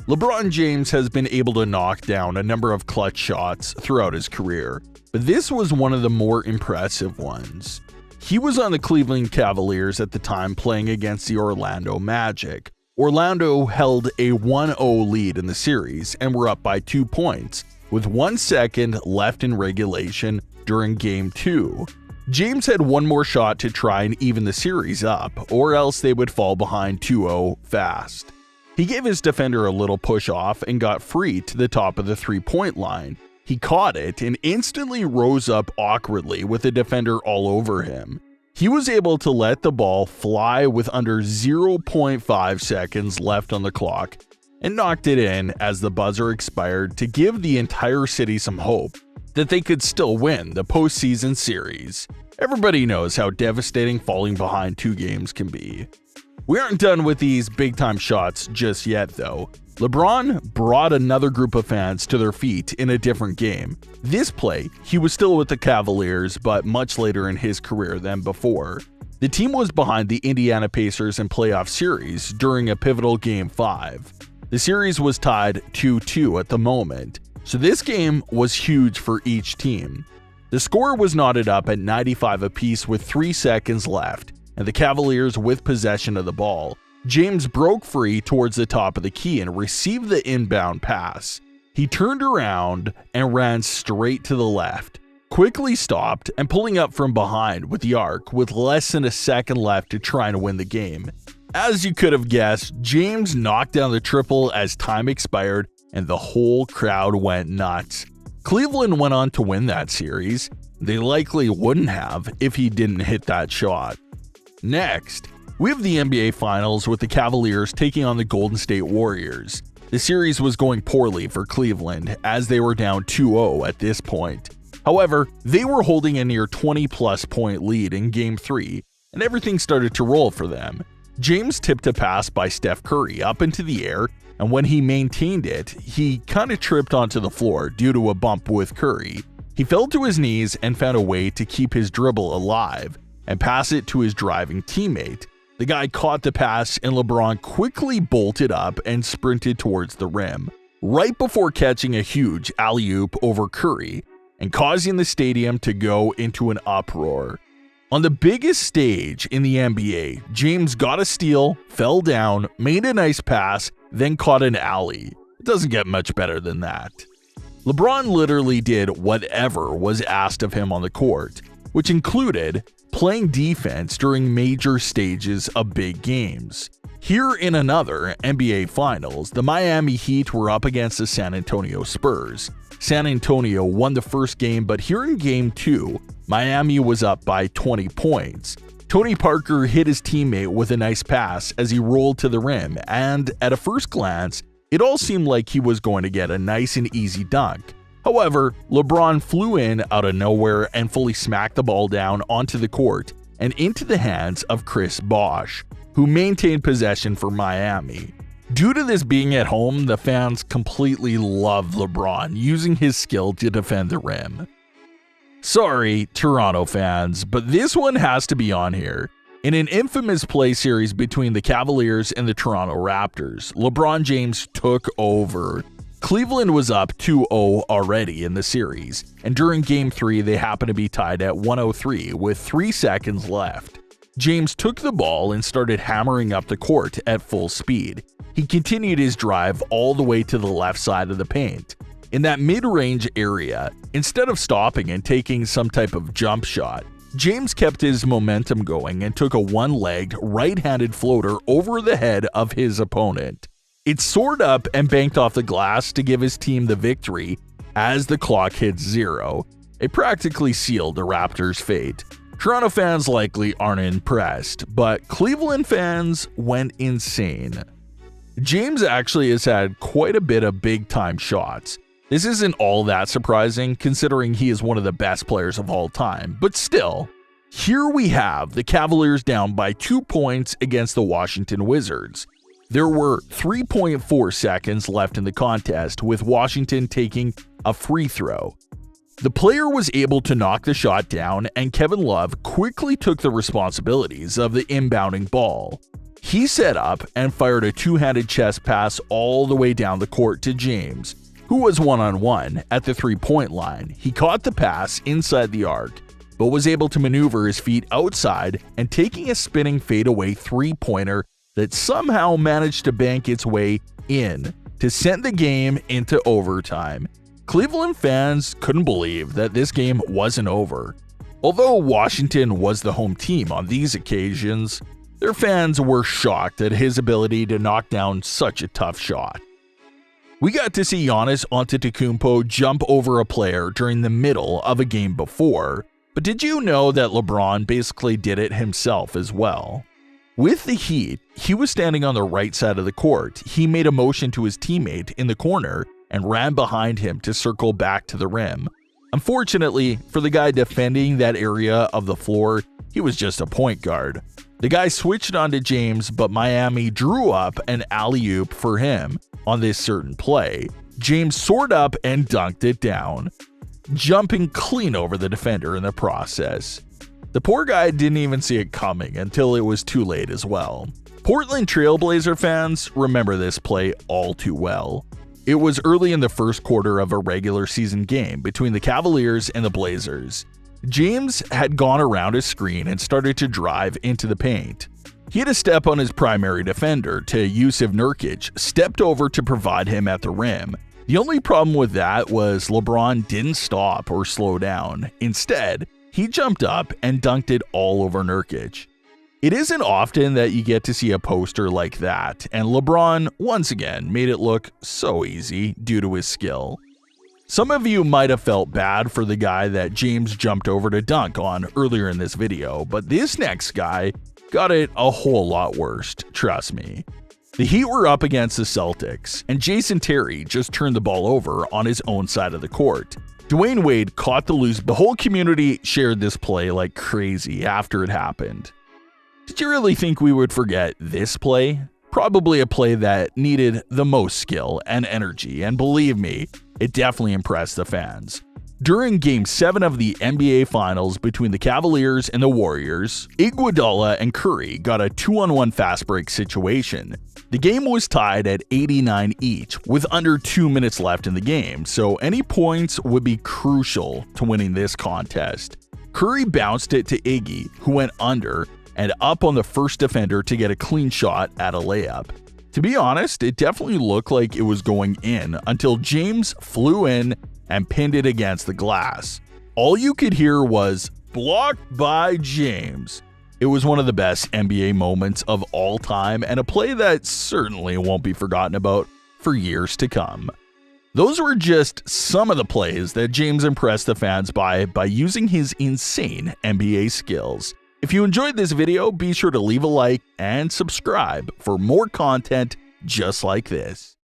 LeBron James has been able to knock down a number of clutch shots throughout his career, but this was one of the more impressive ones. He was on the Cleveland Cavaliers at the time playing against the Orlando Magic. Orlando held a 1-0 lead in the series and were up by 2 points, with 1 second left in regulation during Game 2. James had one more shot to try and even the series up, or else they would fall behind 2-0 fast. He gave his defender a little push off and got free to the top of the three-point line. He caught it and instantly rose up awkwardly with the defender all over him. He was able to let the ball fly with under 0.5 seconds left on the clock and knocked it in as the buzzer expired to give the entire city some hope that they could still win the postseason series. Everybody knows how devastating falling behind 2 games can be. We aren't done with these big-time shots just yet, though. LeBron brought another group of fans to their feet in a different game. This play, he was still with the Cavaliers, but much later in his career than before. The team was behind the Indiana Pacers in playoff series during a pivotal Game 5. The series was tied 2-2 at the moment, so this game was huge for each team. The score was knotted up at 95 apiece with 3 seconds left, and the Cavaliers with possession of the ball. James broke free towards the top of the key and received the inbound pass. He turned around and ran straight to the left, quickly stopped and pulling up from behind with the arc with less than a second left to try and win the game. As you could have guessed, James knocked down the triple as time expired and the whole crowd went nuts. Cleveland went on to win that series. They likely wouldn't have if he didn't hit that shot. Next, we have the NBA Finals with the Cavaliers taking on the Golden State Warriors. The series was going poorly for Cleveland as they were down 2-0 at this point. However, they were holding a near 20-plus point lead in Game 3, and everything started to roll for them. James tipped a pass by Steph Curry up into the air, and when he maintained it, he kind of tripped onto the floor due to a bump with Curry. He fell to his knees and found a way to keep his dribble alive and pass it to his driving teammate. The guy caught the pass and LeBron quickly bolted up and sprinted towards the rim, right before catching a huge alley-oop over Curry and causing the stadium to go into an uproar. On the biggest stage in the NBA, James got a steal, fell down, made a nice pass, then caught an alley. It doesn't get much better than that. LeBron literally did whatever was asked of him on the court, which included playing defense during major stages of big games. Here in another NBA Finals, the Miami Heat were up against the San Antonio Spurs. San Antonio won the first game, but here in Game 2, Miami was up by 20 points. Tony Parker hit his teammate with a nice pass as he rolled to the rim, and at a first glance, it all seemed like he was going to get a nice and easy dunk. However, LeBron flew in out of nowhere and fully smacked the ball down onto the court and into the hands of Chris Bosh, who maintained possession for Miami. Due to this being at home, the fans completely loved LeBron using his skill to defend the rim. Sorry, Toronto fans, but this one has to be on here. In an infamous play series between the Cavaliers and the Toronto Raptors, LeBron James took over. Cleveland was up 2-0 already in the series, and during Game 3 they happened to be tied at 103 with 3 seconds left. James took the ball and started hammering up the court at full speed. He continued his drive all the way to the left side of the paint. In that mid-range area, instead of stopping and taking some type of jump shot, James kept his momentum going and took a one-legged, right-handed floater over the head of his opponent. It soared up and banked off the glass to give his team the victory as the clock hit 0. It practically sealed the Raptors' fate. Toronto fans likely aren't impressed, but Cleveland fans went insane. James actually has had quite a bit of big-time shots. This isn't all that surprising considering he is one of the best players of all time, but still. Here we have the Cavaliers down by 2 points against the Washington Wizards. There were 3.4 seconds left in the contest, with Washington taking a free throw. The player was able to knock the shot down, and Kevin Love quickly took the responsibilities of the inbounding ball. He set up and fired a two-handed chest pass all the way down the court to James, who was one-on-one at the three-point line. He caught the pass inside the arc, but was able to maneuver his feet outside and taking a spinning fadeaway three-pointer that somehow managed to bank its way in to send the game into overtime. Cleveland fans couldn't believe that this game wasn't over. Although Washington was the home team on these occasions, their fans were shocked at his ability to knock down such a tough shot. We got to see Giannis Antetokounmpo jump over a player during the middle of a game before, but did you know that LeBron basically did it himself as well? With the Heat, he was standing on the right side of the court. He made a motion to his teammate in the corner and ran behind him to circle back to the rim. Unfortunately, for the guy defending that area of the floor, he was just a point guard. The guy switched on to James, but Miami drew up an alley-oop for him on this certain play. James soared up and dunked it down, jumping clean over the defender in the process. The poor guy didn't even see it coming until it was too late as well. Portland Trailblazer fans remember this play all too well. It was early in the first quarter of a regular season game between the Cavaliers and the Blazers. James had gone around his screen and started to drive into the paint. He had a step on his primary defender, Jusuf Nurkic, stepped over to provide him at the rim. The only problem with that was LeBron didn't stop or slow down. Instead, he jumped up and dunked it all over Nurkic. It isn't often that you get to see a poster like that, and LeBron once again made it look so easy due to his skill. Some of you might have felt bad for the guy that James jumped over to dunk on earlier in this video, but this next guy got it a whole lot worse, trust me. The Heat were up against the Celtics, and Jason Terry just turned the ball over on his own side of the court. Dwayne Wade caught the loose. The whole community shared this play like crazy after it happened. Did you really think we would forget this play? Probably a play that needed the most skill and energy, and believe me, it definitely impressed the fans. During Game 7 of the NBA Finals between the Cavaliers and the Warriors, Iguodala and Curry got a 2-on-1 fast break situation. The game was tied at 89 each, with under 2 minutes left in the game, so any points would be crucial to winning this contest. Curry bounced it to Iggy, who went under and up on the first defender to get a clean shot at a layup. To be honest, it definitely looked like it was going in until James flew in and pinned it against the glass. All you could hear was, "Blocked by James." It was one of the best NBA moments of all time and a play that certainly won't be forgotten about for years to come. Those were just some of the plays that James impressed the fans by using his insane NBA skills. If you enjoyed this video, be sure to leave a like and subscribe for more content just like this.